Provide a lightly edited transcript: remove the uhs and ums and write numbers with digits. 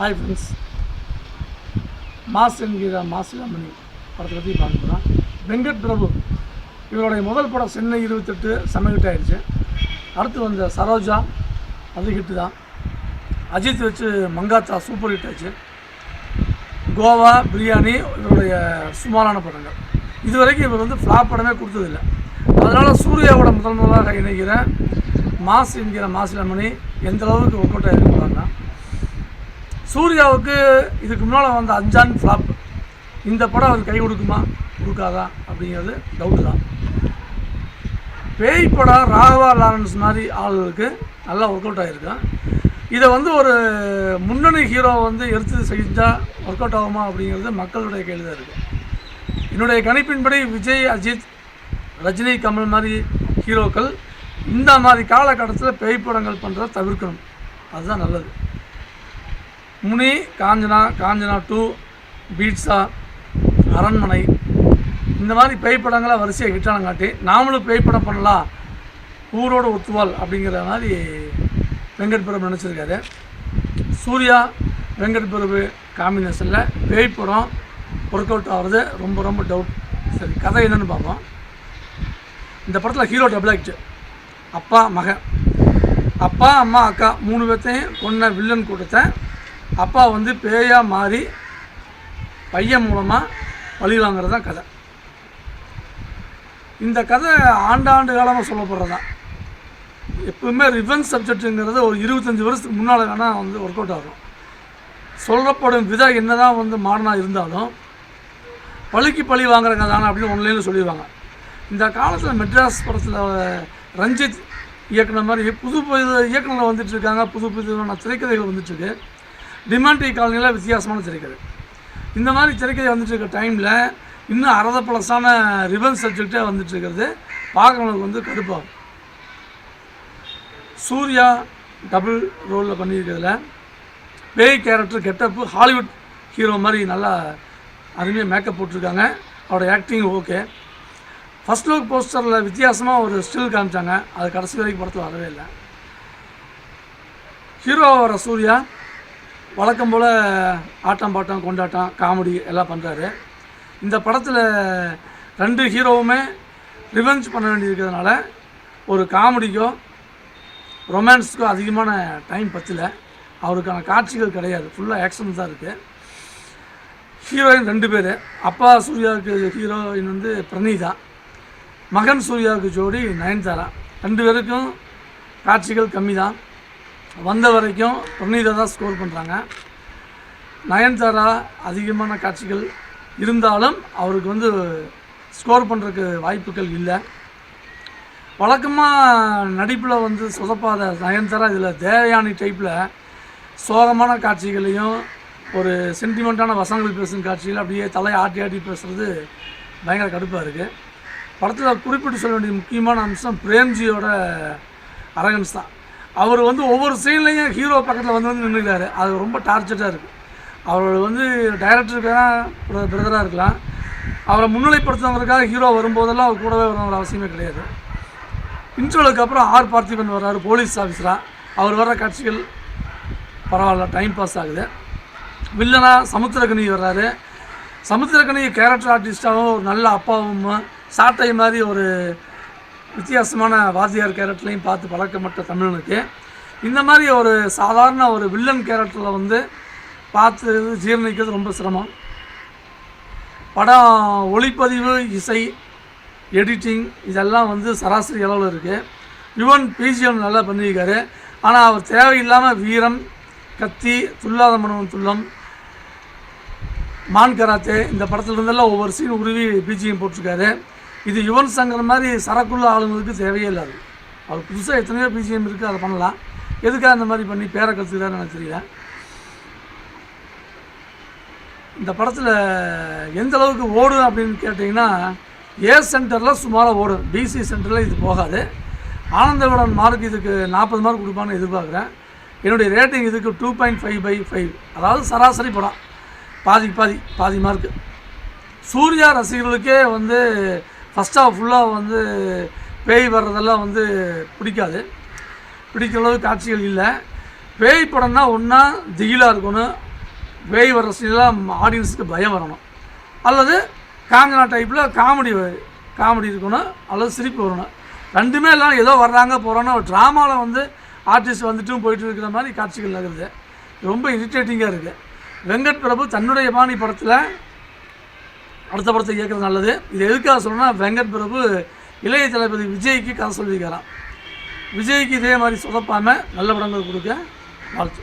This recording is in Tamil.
ஹாய் ஃப்ரெண்ட்ஸ், மாஸ் என்கிற மாசிலாமணி படத்தை பற்றி பார்க்க போகிறோம். வெங்கட் பிரபு இவருடைய முதல் படம் சென்னை 28 செம்ம ஹிட் ஆகிடுச்சு. அடுத்து வந்த சரோஜா அது ஹிட்டு தான். அஜித் வச்சு மங்காத்தா சூப்பர் ஹிட் ஆச்சு. கோவா பிரியாணி இவருடைய சுமாரான படங்கள். இது வரைக்கும் இவர் வந்து ஃப்ளாப் படமே கொடுத்ததில்லை. அதனால் சூர்யாவோட முதலாக இணைகிற மாஸ் என்கிற மாசிலாமணி எந்த அளவுக்கு ஒர்க் அவுட் ஆகிருக்காங்கன்னா, சூர்யாவுக்கு இதுக்கு முன்னால் வந்த அஞ்சான் ஃப்ளாப், இந்த படம் அவர் கை கொடுக்குமா கொடுக்காதா அப்படிங்கிறது டவுட்டு தான். பேய் படம் ராகவா லாரன்ஸ் மாதிரி ஆளுகளுக்கு நல்லா ஒர்க் அவுட் ஆகிருக்கேன். இதை வந்து ஒரு முன்னணி ஹீரோ வந்து எடுத்து செஞ்சால் ஒர்க் அவுட் ஆகுமா அப்படிங்கிறது மக்களுடைய கேள்வி தான் இருக்குது. என்னுடைய கணிப்பின்படி விஜய், அஜித், ரஜினி, கமல் மாதிரி ஹீரோக்கள் இந்த மாதிரி காலகட்டத்தில் பேய் படங்கள் பண்ணுறத தவிர்க்கணும். அதுதான் நல்லது. முனி, காஞ்சனா 2, பீட்ஸா, அரண்மனை இந்த மாதிரி பேய் படங்களை வரிசையாக ஹிட்டானங்காட்டி நாமளும் பேய் படம் பண்ணலாம், ஊரோடு ஒத்துவாள் அப்படிங்கிற மாதிரி வெங்கட் பிரபு நினச்சிருக்காரு. சூர்யா வெங்கட் பிரபு காம்பினேஷனில் பேய் படம் ஒர்க் அவுட் ஆகிறது ரொம்ப ரொம்ப டவுட். சரி, கதை என்னென்னு பார்ப்போம். இந்த படத்தில் ஹீரோ டபுள் ஆக்ட். அப்பா மகன், அப்பா அம்மா அக்கா 3 பேர்த்தையும் கொன்ன வில்லன் கூட்டத்தை அப்பா வந்து பேயாக மாறி பையன் மூலமாக பழி வாங்கிறது தான் கதை. இந்த கதை ஆண்டாண்டு காலமாக சொல்லப்படுறது தான். எப்பவுமே ரிவெஞ்ச் சப்ஜெக்ட்டுங்கிறது ஒரு 25 வருஷத்துக்கு முன்னால் வேணால் வந்து ஒர்க் அவுட் ஆகும். சொல்லப்படும் விதம் என்ன தான் வந்து மாடனாக இருந்தாலும் பழிக்கு பழி வாங்குறங்க தானே அப்படின்னு ஒன்லைனில் சொல்லிடுவாங்க. இந்த காலத்தில் மெட்ராஸ் படத்தில் ரஞ்சித் இயக்குன மாதிரி புது இயக்குனர்கள் வந்துட்டுருக்காங்க. புது புதுவான திரைக்கதைகள் வந்துட்டுருக்கு. டிமாண்டி காலனியில் வித்தியாசமான திரைக்கதை. இந்த மாதிரி திரைக்கதை வந்துட்டுருக்க டைமில் இன்னும் அறத பழசான ரிவெஞ்ச் சப்ஜெக்டே வந்துட்டுருக்கிறது பார்க்குறவங்களுக்கு வந்து கடுப்பாகும். சூர்யா டபுள் ரோலில் பண்ணியிருக்கிறதுல பேய் கேரக்டர் கெட்டப்பு ஹாலிவுட் ஹீரோ மாதிரி நல்லா அருமையாக மேக்கப் போட்டிருக்காங்க. அவரோட ஆக்டிங் ஓகே. ஃபஸ்ட் லுக் போஸ்டரில் வித்தியாசமாக ஒரு ஸ்டில் காமிச்சாங்க. அது கடைசி வரைக்கும் படத்தில் வரவே இல்லை. ஹீரோவாக வர சூர்யா வழக்கம் போல் ஆட்டம் பாட்டம் கொண்டாட்டம் காமெடி எல்லாம் பண்ணுறாரு. இந்த படத்தில் 2 ஹீரோவுமே ரிவெஞ்ச் பண்ண வேண்டியிருக்கிறதுனால ஒரு காமெடிக்கோ ரொமான்ஸுக்கோ அதிகமான டைம் பற்றல. அவருக்கான காட்சிகள் கிடையாது, ஃபுல்லாக ஆக்ஷன் தான் இருக்குது. ஹீரோயின் 2 பேர். அப்பா சூர்யாவுக்கு ஹீரோயின் வந்து பிரணீதா, மகன் சூர்யாவுக்கு ஜோடி நயன்தாரா. 2 பேருக்கும் காட்சிகள் கம்மி தான். வந்த வரைக்கும் பிரணீதா தான் ஸ்கோர் பண்ணுறாங்க. நயன்தாரா அதிகமான காட்சிகள் இருந்தாலும் அவருக்கு வந்து ஸ்கோர் பண்ணுறதுக்கு வாய்ப்புகள் இல்லை. வழக்கமாக நடிப்பில் வந்து சொதப்பாத நயன்தாரா இதில் தேவயானி டைப்பில் சோகமான காட்சிகளையும் ஒரு சென்டிமெண்ட்டான வசனங்கள் பேசும் காட்சிகள் அப்படியே தலையை ஆட்டி ஆட்டி பேசுகிறது பயங்கர கடுப்பாக இருக்குது. படத்தில் குறிப்பிட்டு சொல்ல வேண்டிய முக்கியமான அம்சம் பிரேம்ஜியோட அரகன்ஸ் தான். அவர் வந்து ஒவ்வொரு சீன்லேயும் ஹீரோ பக்கத்தில் வந்து நின்றுக்கிறாரு. அது ரொம்ப டார்ச்சராக இருக்குது. அவர் வந்து டைரக்டருக்காக பிரதராக இருக்கலாம், அவரை முன்னிலைப்படுத்துறவங்களுக்காக ஹீரோ வரும்போதெல்லாம் அவர் கூடவே வரணுங்கிற அவசியமே கிடையாது. இன்ட்ரோலுக்கு அப்புறம் ஆர் பார்த்திபன் வர்றாரு போலீஸ் ஆஃபீஸராக. அவர் வர்ற காட்சிகள் பரவாயில்ல, டைம் பாஸ் ஆகுது. வில்லனாக சமுத்திரக்கனி வர்றாரு. சமுத்திரக்கனி கேரக்டர் ஆர்டிஸ்டாகவும் ஒரு நல்ல அப்பாவும் சாட்டை மாதிரி ஒரு வித்தியாசமான வாத்தியார் கேரக்டர்லையும் பார்த்து பழக்கப்பட்ட தமிழனுக்கு இந்த மாதிரி ஒரு சாதாரண ஒரு வில்லன் கேரக்டரில் வந்து பார்த்து ஜீர்ணிக்கிறது ரொம்ப சிரமம். படம் ஒளிப்பதிவு, இசை, எடிட்டிங் இதெல்லாம் வந்து சராசரி அளவில் இருக்குது. யுவன் பிஜிஎம் நல்லா பண்ணியிருக்காரு. ஆனால் அவர் தேவையில்லாமல் வீரம், கத்தி, துல்லாத மனவன் துல்லம், மான் கராத்தே இந்த படத்துலேருந்தெல்லாம் ஒவ்வொரு சீன் உருவி பிஜிஎம் போட்டிருக்காரு. இது யுவன் சங்கர் மாதிரி சரக்குள்ள ஆளுங்களுக்கு தேவையே இல்லாது. அவர் புதுசாக எத்தனையோ பிஜிஎம் இருக்குது, அதை பண்ணலாம். எதுக்காக இந்த மாதிரி பண்ணி பேரை கற்றுக்கிறாருன்னு எனக்கு தெரியல. இந்த படத்தில் எந்த அளவுக்கு ஓடும் அப்படின்னு கேட்டிங்கன்னா, ஏ சென்டரில் சுமாராக ஓடும், பிசி சென்டரில் இது போகாது. ஆனந்த விகடன் மார்க் இதுக்கு 40 மார்க் கொடுப்பான்னு எதிர்பார்க்குறேன். என்னுடைய ரேட்டிங் இதுக்கு 2.5/5, அதாவது சராசரி படம், பாதி மார்க்கு. சூர்யா ரசிகர்களுக்கே வந்து ஃபஸ்ட் ஹாஃப் ஃபுல்லாக வந்து பேய் வர்றதெல்லாம் வந்து பிடிக்கிற அளவு காட்சிகள் இல்லை. பேய் படம்னா ஒன்றா திகிலாக இருக்கணும், பேய் வர சீன்லாம் ஆடியன்ஸுக்கு பயம் வரணும், அல்லது காஞ்சனா டைப்பில் காமெடி இருக்கணும், அல்லது சிரிப்பு வரணும். ரெண்டுமே இல்லாமல் ஏதோ வர்றாங்க போகிறோன்னா ட்ராமாவில் வந்து ஆர்டிஸ்ட் வந்துட்டும் போயிட்டு இருக்கிற மாதிரி காட்சிகள் நகருது. ரொம்ப இரிட்டேட்டிங்காக இருக்குது. வெங்கட் பிரபு தன்னுடைய பாணி படத்தில் அடுத்த படத்தை இயக்கிறது நல்லது. இது எதுக்காக சொல்லணும்னா, வெங்கட் பிரபு இளைய தளபதி விஜய்க்கு கதை சொல்லியிருக்காராம். விஜய்க்கு இதே மாதிரி சொதப்பாமல் நல்ல படங்கள் கொடுக்க வாழ்த்து.